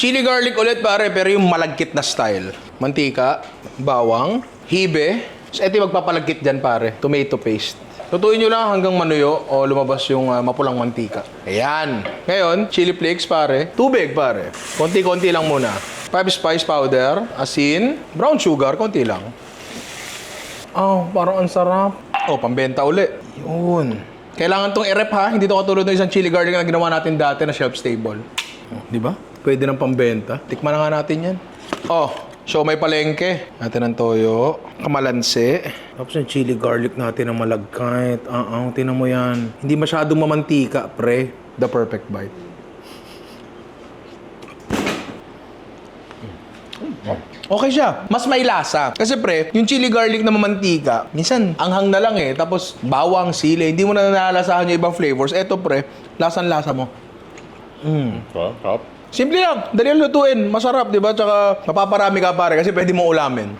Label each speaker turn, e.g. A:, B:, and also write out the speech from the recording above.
A: Chili garlic ulit pare, pero yung malagkit na style. Mantika, bawang, hibe. So, ito yung magpapalagkit dyan pare. Tomato paste. Tutuin nyo lang hanggang manuyo o lumabas yung mapulang mantika. Ayan. Ngayon, chili flakes pare. Tubig pare. Konti-konti lang muna. 5 spice powder, asin, brown sugar, konti lang. Oh, parang ang sarap. Oh, pambenta uli. Yun. Kailangan tong i-rep ha. Hindi to katulad ng isang chili garlic na ginawa natin dati na shelf stable. Oh, di ba? Pwede ng pambenta. Tikman na nga natin yan. Oh, so may palengke. Natin ang toyo. Kamalansi. Tapos yung chili garlic natin na malagkit. Tinan mo yan. Hindi masyadong mamantika, pre. The perfect bite. Okay siya. Mas may lasa. Kasi pre, yung chili garlic na mamantika, minsan anghang na lang eh. Tapos bawang, sili. Hindi mo na nalalasahan yung ibang flavors. Eto pre, lasan-lasa mo.
B: Sarap.
A: Simple lang. Dali ang lutuin. Masarap, di ba? Tsaka mapaparami ka pare kasi pwede mo ulamin.